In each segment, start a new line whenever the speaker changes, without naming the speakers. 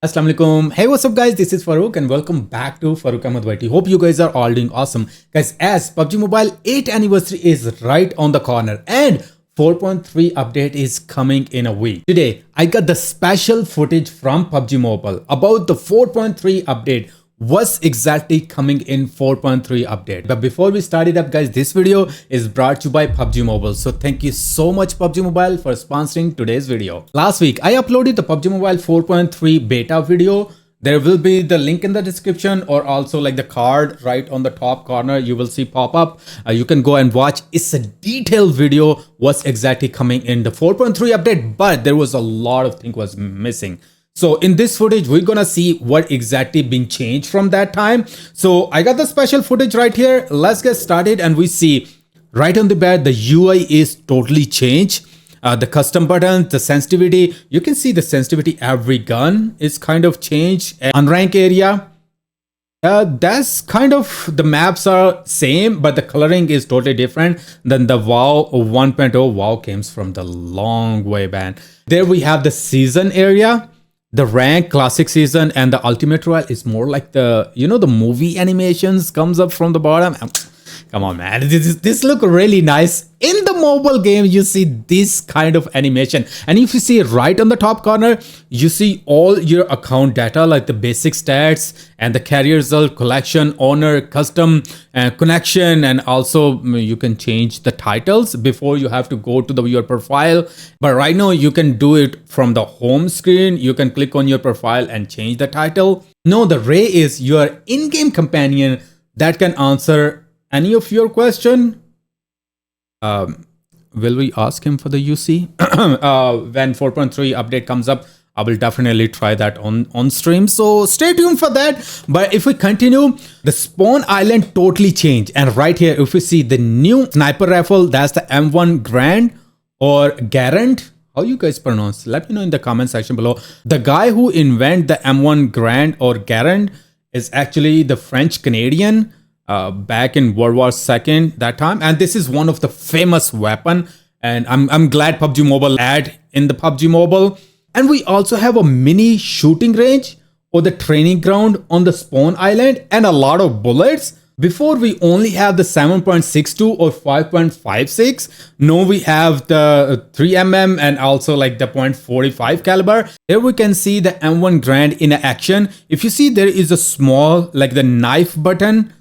Assalamu alaikum. Hey, what's up guys? This is Farooq and welcome back to Farooq Ahmad ID. Hope you guys are all doing awesome. Guys, as PUBG Mobile 8th anniversary is right on the corner and 4.3 update is coming in a week. Today, I got the special footage from PUBG Mobile about the 4.3 update. What's exactly coming in 4.3 update. But before we start it up guys, this video is brought to you by PUBG Mobile. So thank you so much PUBG Mobile for sponsoring today's video. Last week I uploaded the PUBG Mobile 4.3 beta video. There will be the link in the description or also like the card right on the top corner you will see pop up. You can go and watch. It's a detailed video what's exactly coming in the 4.3 update, but there was a lot of things was missing. So in this footage, we're gonna see what exactly been changed from that time. So I got the special footage right here. Let's get started and we see right on the bat, the UI is totally changed. The custom buttons, the sensitivity, you can see the sensitivity every gun is kind of changed. Unranked area, that's kind of, the maps are same, but the coloring is totally different than the WoW 1.0. WoW came from the long way back. There we have the season area. The rank, classic season, and the ultimate royale is more like the, you know, the movie animations comes up from the bottom. Come on, man. This look really nice. In the mobile game, you see this kind of animation. And if you see right on the top corner, you see all your account data like the basic stats and the carrier result, collection, owner, custom, connection. And also you can change the titles before you have to go to your profile. But right now you can do it from the home screen. You can click on your profile and change the title. No, the Ray is your in-game companion that can answer any of your question. Will we ask him for the UC? When 4.3 update comes up, I will definitely try that on stream. So stay tuned for that. But if we continue, the spawn island totally changed. And right here, if we see the new sniper rifle, that's the M1 Garand or Garand. How you guys pronounce? Let me know in the comment section below. The guy who invented the M1 Garand or Garand is actually the French Canadian. Back in World War II that time, and this is one of the famous weapon, and I'm glad PUBG Mobile add in the PUBG Mobile. And we also have a mini shooting range or the training ground on the spawn island and a lot of bullets. Before we only have the 7.62 or 5.56. Now we have the 3mm and also like the .45 caliber. Here we can see the M1 Garand in action. If you see, there is a small like the knife button.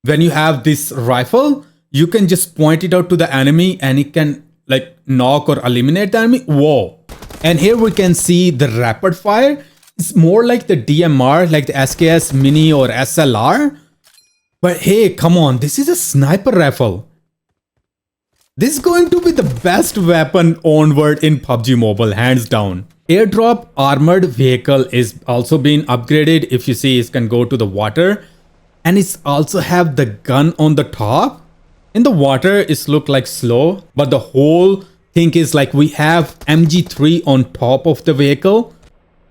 When you have this rifle, you can just point it out to the enemy and it can like knock or eliminate the enemy. Whoa. And here we can see the rapid fire. It's more like the DMR, like the SKS Mini or SLR. But hey, come on, this is a sniper rifle. This is going to be the best weapon onward in PUBG Mobile, hands down. Airdrop armored vehicle is also being upgraded. If you see, it can go to the water. And it's also have the gun on the top. In the water, it's look like slow, but the whole thing is like we have MG3 on top of the vehicle.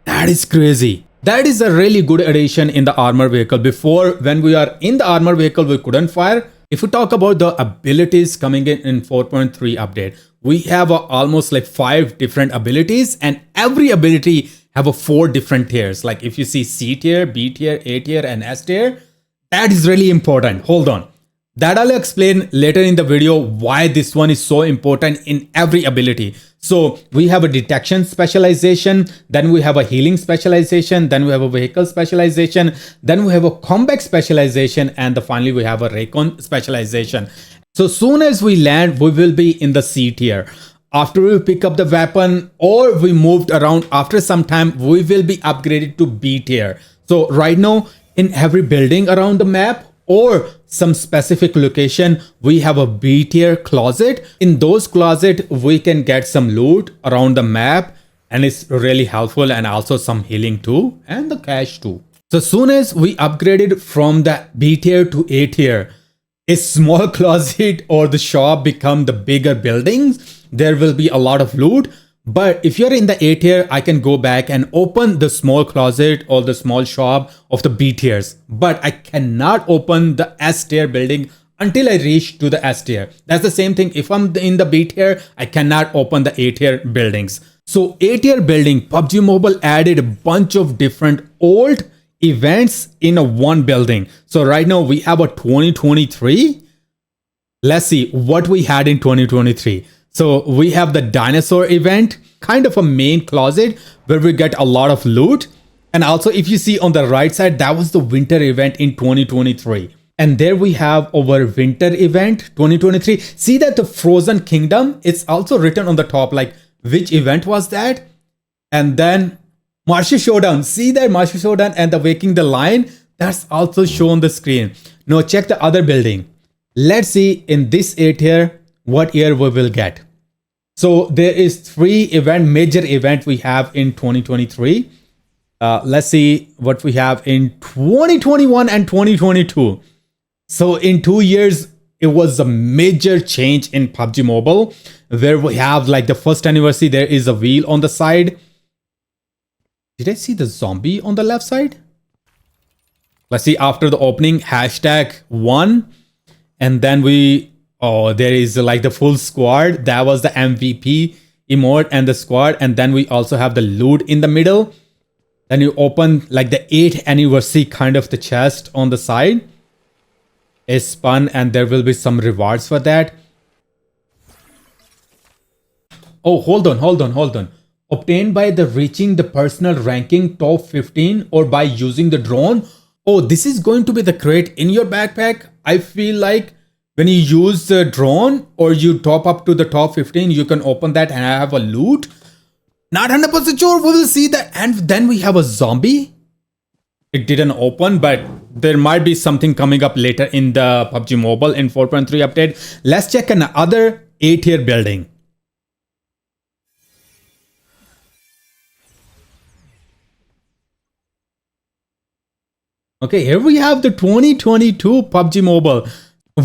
That is crazy. That is a really good addition in the armor vehicle. Before, when we are in the armor vehicle, we couldn't fire. If we talk about the abilities coming in 4.3 update, we have almost like 5 different abilities, and every ability have 4 different tiers. Like if you see C tier, B tier, A tier, and S tier. That is really important. Hold on. That I'll explain later in the video why this one is so important in every ability. So we have a detection specialization, then we have a healing specialization, then we have a vehicle specialization, then we have a combat specialization, and finally we have a recon specialization. So soon as we land, we will be in the C tier. After we pick up the weapon or we moved around after some time, we will be upgraded to B tier. So right now, in every building around the map or some specific location, we have a B tier closet. In those closet, we can get some loot around the map, and it's really helpful, and also some healing too, and the cash too. So soon as we upgraded from the B tier to A tier, a small closet or the shop become the bigger buildings. There will be a lot of loot. But if you're in the A tier, I can go back and open the small closet or the small shop of the B tiers. But I cannot open the S tier building until I reach to the S tier. That's the same thing. If I'm in the B tier, I cannot open the A tier buildings. So 8-year building, PUBG Mobile added a bunch of different old events in a one building. So right now we have a 2023. Let's see what we had in 2023. So we have the dinosaur event, kind of a main closet where we get a lot of loot. And also if you see on the right side, that was the winter event in 2023. And there we have our winter event 2023. See that the Frozen Kingdom, it's also written on the top, like which event was that? And then Martial Showdown. See that Martial Showdown and the Waking the Lion? That's also shown on the screen. Now check the other building. Let's see in this 8 year, what year we will get. So there is 3 major event we have in 2023. Let's see what we have in 2021 and 2022. So in 2 years, it was a major change in PUBG Mobile, where we have like the first anniversary, there is a wheel on the side. Did I see the zombie on the left side? Let's see, after the opening, #1. And then there is like the full squad. That was the MVP emote and the squad. And then we also have the loot in the middle. Then you open like the 8th anniversary kind of the chest on the side. Is spun and there will be some rewards for that. Oh, hold on. Obtained by the reaching the personal ranking top 15 or by using the drone. Oh, this is going to be the crate in your backpack. I feel like when you use the drone or you top up to the top 15, you can open that and have a loot. Not 100% sure. We will see that. And then we have a zombie. It didn't open, but there might be something coming up later in the PUBG Mobile in 4.3 update. Let's check another 8-year building. Okay, here we have the 2022 PUBG Mobile.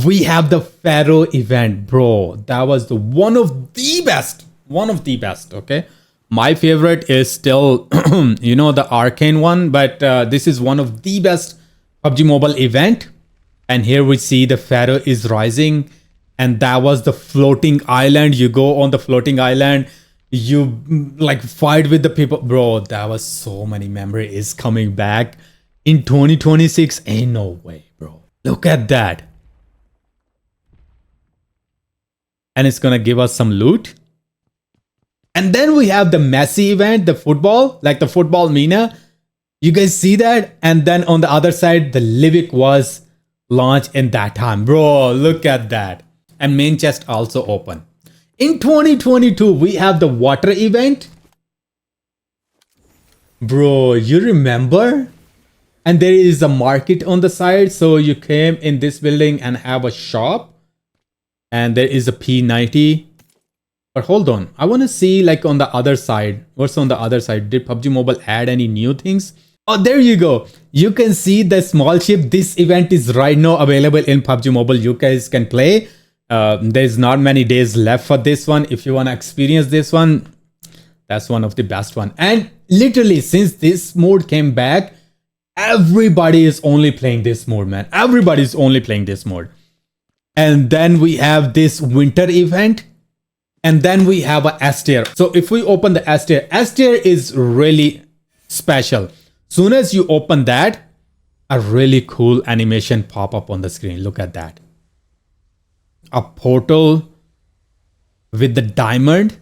We have the Pharaoh event, bro. That was the one of the best. Okay. My favorite is still, the Arcane one, but this is one of the best PUBG Mobile event. And here we see the Pharaoh is rising. And that was the floating island. You go on the floating island. You like fight with the people. Bro, that was so many memories coming back in 2026. Ain't no way, bro. Look at that. And it's going to give us some loot. And then we have the Messi event, the football, like the football Mina. You guys see that? And then on the other side, the Livic was launched in that time. Bro, look at that. And main chest also open. In 2022, we have the water event. Bro, you remember? And there is a market on the side. So you came in this building and have a shop. And there is a P90. But hold on, I want to see like on the other side. What's on the other side? Did PUBG Mobile add any new things? Oh, there you go. You can see the small ship. This event is right now available in PUBG Mobile. You guys can play. There's not many days left for this one. If you want to experience this one, that's one of the best one. And literally since this mode came back, everybody is only playing this mode, man. Everybody's only playing this mode. And then we have this winter event. And then we have a S tier. So if we open the S tier is really special. Soon as you open that, a really cool animation pop up on the screen. Look at that. A portal with the diamond.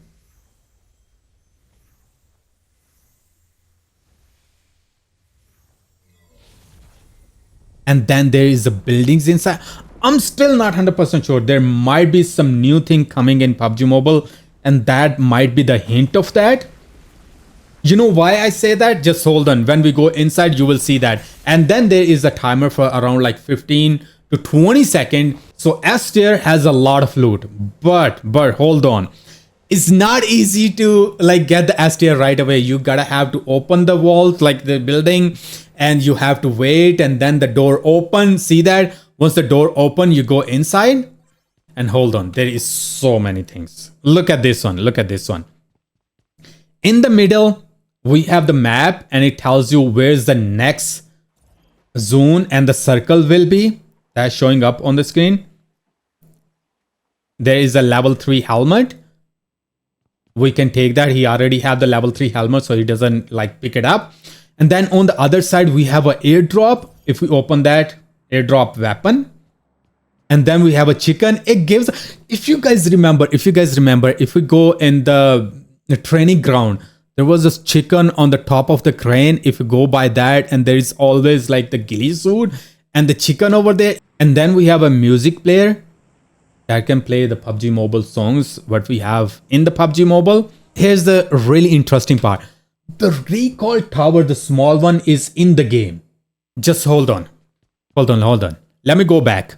And then there is the buildings inside. I'm still not 100% sure. There might be some new thing coming in PUBG Mobile, and that might be the hint of that. You know why I say that? Just hold on. When we go inside, you will see that. And then there is a timer for around like 15 to 20 seconds. So S tier has a lot of loot. But hold on. It's not easy to like get the S tier right away. You gotta have to open the walls, like the building, and you have to wait, and then the door open. See that? Once the door open, you go inside. And hold on, there is so many things. Look at this one. Look at this one. In the middle, we have the map, and it tells you where's the next zone and the circle will be. That's showing up on the screen. There is a level 3 helmet. We can take that. He already have the level 3 helmet, so he doesn't like pick it up. And then on the other side, we have an airdrop. If we open that, airdrop weapon. And then we have a chicken. It gives, if you guys remember, if we go in the training ground, there was this chicken on the top of the crane. If you go by that, and there is always like the ghillie suit and the chicken over there. And then we have a music player that can play the PUBG Mobile songs, what we have in the PUBG Mobile. Here's the really interesting part. The recall tower, the small one, is in the game. Just hold on. Let me go back.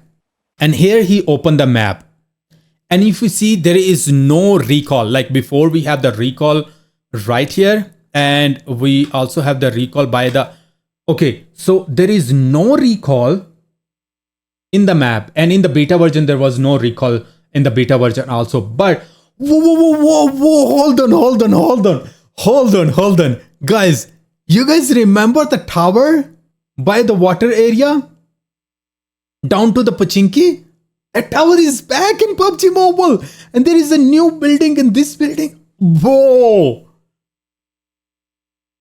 And here he opened the map. And if you see, there is no recall. Like before, we have the recall right here. And we also have the recall by the... Okay, so there is no recall in the map. And in the beta version, there was no recall in the beta version also. But... Whoa. Hold on. Guys, you guys remember the tower by the water area? Down to the Pachinki? That tower is back in PUBG Mobile. And there is a new building in this building. Whoa.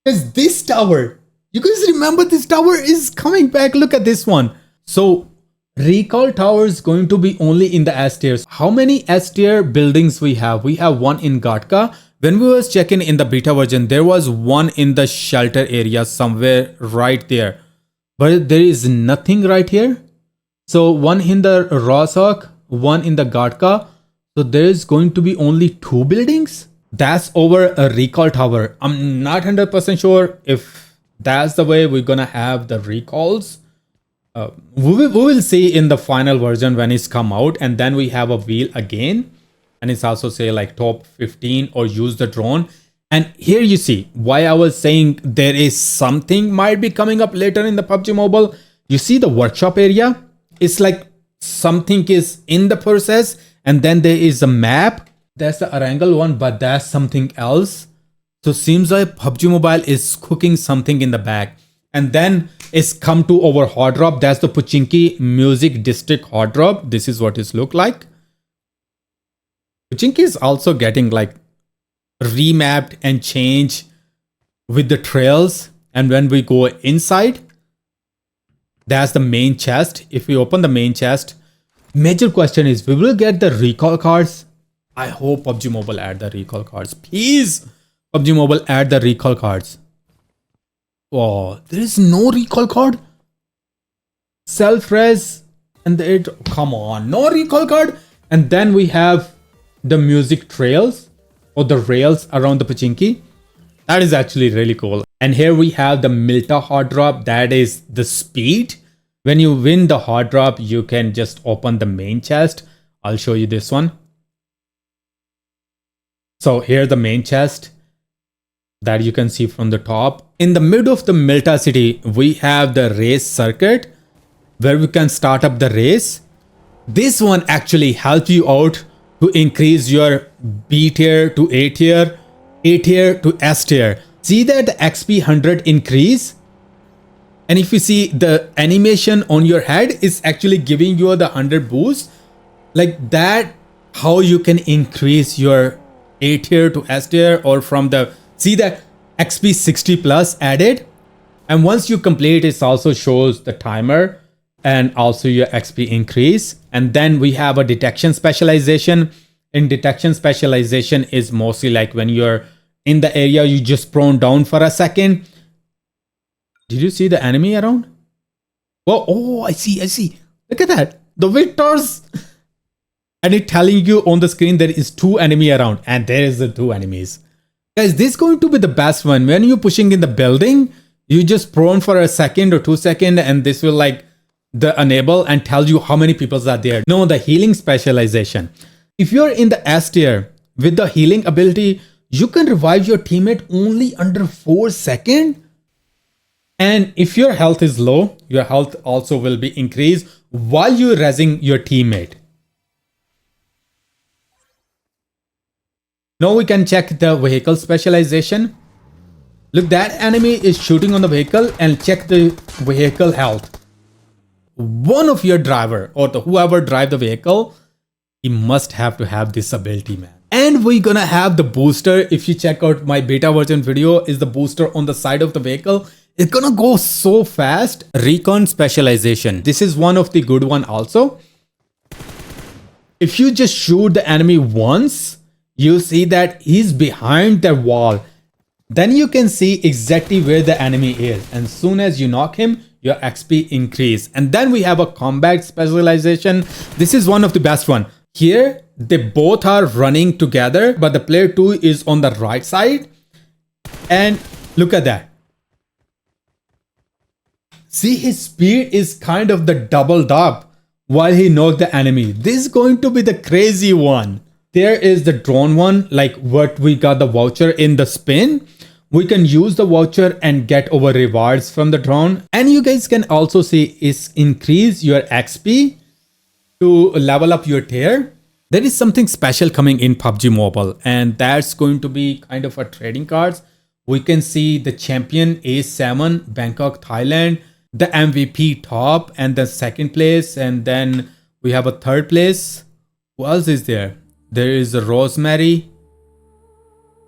There's this tower. You guys remember this tower is coming back. Look at this one. So, recall tower is going to be only in the S tiers. How many S tier buildings we have? We have one in Gatka. When we was checking in the beta version, there was one in the shelter area somewhere right there. But there is nothing right here. So one in the Rosok, one in the Gatka. So there is going to be only 2 buildings. That's over a recall tower. I'm not 100% sure if that's the way we're gonna have the recalls. We will see in the final version when it's come out. And then we have a wheel again. And it's also say like top 15 or use the drone. And here you see why I was saying there is something might be coming up later in the PUBG Mobile. You see the workshop area? It's like something is in the process. And then there is a map. That's the Arangal one, but that's something else. So seems like PUBG Mobile is cooking something in the back. And then it's come to our hot drop. That's the Pachinki Music District hot drop. This is what it look like. Pachinki is also getting like remapped and changed with the trails. And when we go inside, that's the main chest. If we open the main chest, major question is, we will get the recall cards. I hope PUBG Mobile add the recall cards. Please, PUBG Mobile add the recall cards. Oh, there is no recall card. Self-res and come on, no recall card. And then we have the music trails or the rails around the Pachinki. That is actually really cool. And here we have the Mylta hot drop. That is the speed. When you win the hot drop, you can just open the main chest. I'll show you this one. So here's the main chest that you can see from the top. In the middle of the Mylta city, we have the race circuit where we can start up the race. This one actually helps you out to increase your B tier to A tier, A tier to S tier. See that the XP 100 increase? And if you see the animation on your head is actually giving you the 100 boost. Like that, how you can increase your A tier to S tier, or from the, see that XP 60 plus added. And once you complete, it also shows the timer and also your XP increase. And then we have a detection specialization. In detection specialization is mostly like when you're in the area, you just prone down for a second. Did you see the enemy around? Whoa, oh, I see. Look at that. The victors. And it telling you on the screen there is 2 enemy around, and there is the 2 enemies. Guys, this is going to be the best one. When you're pushing in the building, you just prone for a second or 2 seconds, and this will like the enable and tell you how many people are there. No, the healing specialization. If you're in the S tier with the healing ability, you can revive your teammate only under 4 seconds. And if your health is low, your health also will be increased while you're resing your teammate. Now we can check the vehicle specialization. Look, that enemy is shooting on the vehicle, and check the vehicle health. One of your driver or whoever drive the vehicle, he must have to have this ability, man. And we're gonna have the booster. If you check out my beta version video, is the booster on the side of the vehicle. It's gonna go so fast. Recon Specialization. This is one of the good one also. If you just shoot the enemy once, you'll see that he's behind the wall. Then you can see exactly where the enemy is. And soon as you knock him, your XP increase. And then we have a combat specialization. This is one of the best one. Here, they both are running together, but the player 2 is on the right side. And look at that. See, his speed is kind of the doubled up while he knocked the enemy. This is going to be the crazy one. There is the drone one, like what we got the voucher in the spin. We can use the voucher and get over rewards from the drone. And you guys can also see is increase your XP to level up your tier. There is something special coming in PUBG Mobile, and that's going to be kind of a trading cards. We can see the champion A7 Bangkok, Thailand, the MVP top and the second place, and then we have a third place. Who else is there? There is a Rosemary.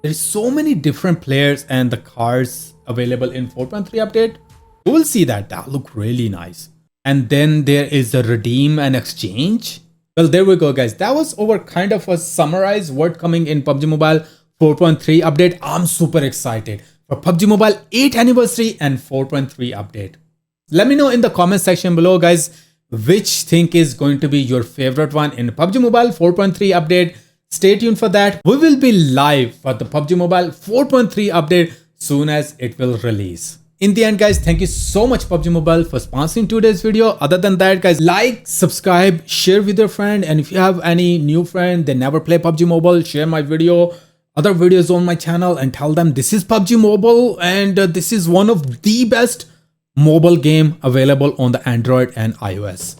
There's so many different players and the cards available in 4.3 update. We will see that. That look really nice. And then there is a redeem and exchange. Well, there we go, guys. That was our kind of a summarized what coming in PUBG Mobile 4.3 update. I'm super excited for PUBG Mobile 8th anniversary and 4.3 update. Let me know in the comment section below, guys, which thing is going to be your favorite one in PUBG Mobile 4.3 update. Stay tuned for that. We will be live for the PUBG Mobile 4.3 update soon as it will release. In the end, guys, thank you so much PUBG Mobile for sponsoring today's video. Other than that, guys, like, subscribe, share with your friend. And if you have any new friend, they never play PUBG Mobile, share my video, other videos on my channel and tell them this is PUBG Mobile and this is one of the best mobile game available on the Android and iOS.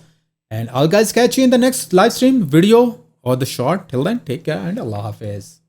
And I'll guys catch you in the next live stream video or the short. Till then, take care and Allah Hafiz.